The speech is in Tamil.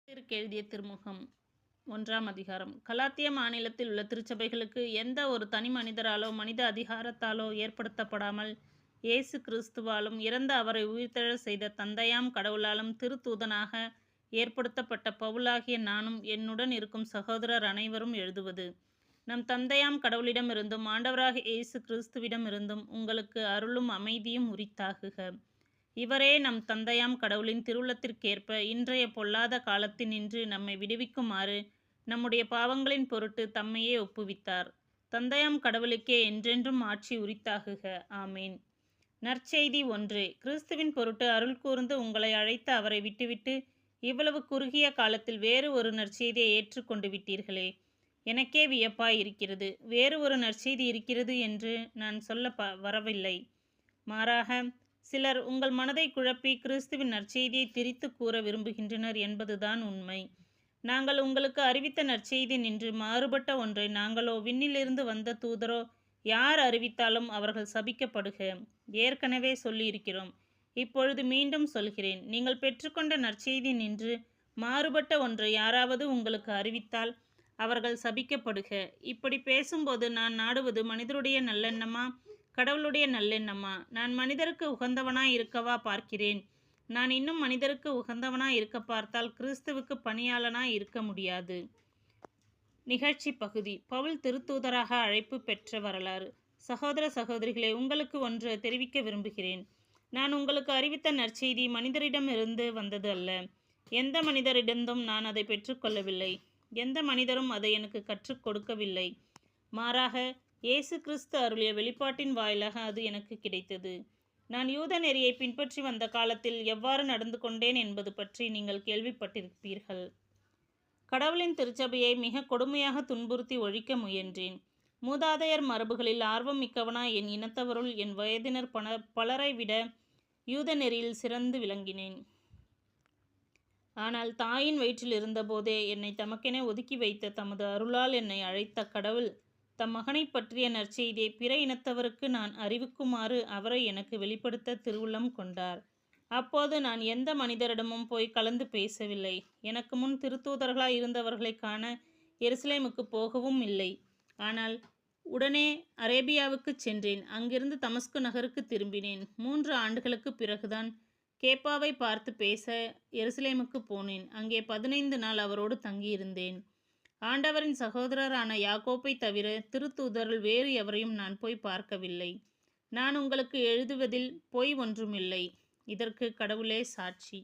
எழுதிய திருமுகம் 1ஆம் அதிகாரம். கலாத்திய மாநிலத்தில் உள்ள திருச்சபைகளுக்கு எந்த ஒரு தனி மனிதராலோ மனித அதிகாரத்தாலோ ஏற்படுத்தப்படாமல் இயேசு கிறிஸ்துவாலும் இறந்த அவரை உயிர்த்தெழச் செய்த தந்தையாம் கடவுளாலும் திருத்தூதனாக ஏற்படுத்தப்பட்ட பவுலாகிய நானும் என்னுடன் இருக்கும் சகோதரர் அனைவரும் எழுதுவது. நம் தந்தையாம் கடவுளிடமிருந்தும் ஆண்டவராகிய இயேசு கிறிஸ்துவிடமிருந்தும் உங்களுக்கு அருளும் அமைதியும் உரித்தாகுக. இவரே நம் தந்தையாம் கடவுளின் திருவுளத்திற்கேற்ப இன்றைய பொல்லாத காலத்தினின்று நம்மை விடுவிக்குமாறு நம்முடைய பாவங்களின் பொருட்டு தம்மையே ஒப்புவித்தார். தந்தையாம் கடவுளுக்கே என்றென்றும் ஆட்சி உரித்தாகுக. ஆமேன். நற்செய்தி 1. கிறிஸ்துவின் பொருட்டு அருள் கூர்ந்து உங்களை அழைத்த அவரை விட்டுவிட்டு இவ்வளவு குறுகிய காலத்தில் வேறு ஒரு நற்செய்தியை ஏற்றுக்கொண்டு விட்டீர்களே. எனக்கே வியப்பாய் இருக்கிறது. வேறு ஒரு நற்செய்தி இருக்கிறது என்று நான் சொல்ல வரவில்லை. மாறாக சிலர் உங்கள் மனதை குழப்பி கிறிஸ்துவின் நற்செய்தியை திரித்து கூற விரும்புகின்றனர் என்பதுதான் உண்மை. நாங்கள் உங்களுக்கு அறிவித்த நற்செய்தி நின்று மாறுபட்ட ஒன்றை நாங்களோ விண்ணிலிருந்து வந்த தூதரோ யார் அறிவித்தாலும் அவர்கள் சபிக்கப்படுக. ஏற்கனவே சொல்லியிருக்கிறோம். இப்பொழுது மீண்டும் சொல்கிறேன். நீங்கள் பெற்றுக்கொண்ட நற்செய்தி நின்று மாறுபட்ட ஒன்றை யாராவது உங்களுக்கு அறிவித்தால் அவர்கள் சபிக்கப்படுக. இப்படி பேசும்போது நான் நாடுவது மனிதருடைய நல்லெண்ணமா கடவுளுடைய நல்லெண்ணமா? நான் மனிதருக்கு உகந்தவனாய் இருக்கவா பார்க்கிறேன்? நான் இன்னும் மனிதருக்கு உகந்தவனாய் இருக்க பார்த்தால் கிறிஸ்துவுக்கு பணியாளனாய் இருக்க முடியாது. நிகழ்ச்சி பகுதி. பவுல் திருத்தூதராக அழைப்பு பெற்ற வரலாறு. சகோதர சகோதரிகளே, உங்களுக்கு ஒன்று தெரிவிக்க விரும்புகிறேன். நான் உங்களுக்கு அறிவித்த நற்செய்தி மனிதரிடமிருந்து வந்தது அல்ல. எந்த மனிதரிடந்தும் நான் அதை பெற்றுக்கொள்ளவில்லை. எந்த மனிதரும் அதை எனக்கு கற்றுக் கொடுக்கவில்லை. மாறாக இயேசு கிறிஸ்து அருளிய வெளிப்பாட்டின் வாயிலாக அது எனக்கு கிடைத்தது. நான் யூத நெறியை பின்பற்றி வந்த காலத்தில் எவ்வாறு நடந்து கொண்டேன் என்பது பற்றி நீங்கள் கேள்விப்பட்டிருப்பீர்கள். கடவுளின் திருச்சபையை மிக கொடுமையாக துன்புறுத்தி ஒழிக்க முயன்றேன். மூதாதையர் மரபுகளில் ஆர்வம் மிக்கவனாய் என் இனத்தவருள் என் வயதினர் பலரை விட யூத நெறியில் சிறந்து விளங்கினேன். ஆனால் தாயின் வயிற்றில் இருந்தபோதே என்னை தமக்கென ஒதுக்கி வைத்த தமது அருளால் என்னை அழைத்த கடவுள் தம் மகனை பற்றிய நற்செய்தியை பிற இனத்தவருக்கு நான் அறிவிக்குமாறு அவரை எனக்கு வெளிப்படுத்த திருவுள்ளம் கொண்டார். அப்போது நான் எந்த மனிதரிடமும் போய் கலந்து பேசவில்லை. எனக்கு முன் திருத்தூதர்களாய் இருந்தவர்களை காண எருசலேமுக்கு போகவும் இல்லை. ஆனால் உடனே அரேபியாவுக்கு சென்றேன். அங்கிருந்து தமஸ்கு நகருக்கு திரும்பினேன். 3 ஆண்டுகளுக்கு பிறகுதான் கேப்பாவை பார்த்து பேச எருசலேமுக்கு போனேன். அங்கே 15 நாள் அவரோடு தங்கியிருந்தேன். ஆண்டவரின் சகோதரரான யாக்கோப்பை தவிர திருத்தூதரில் வேறு எவரையும் நான் போய் பார்க்கவில்லை. நான் உங்களுக்கு எழுதுவதில் பொய் ஒன்றுமில்லை. இதற்கு கடவுளே சாட்சி.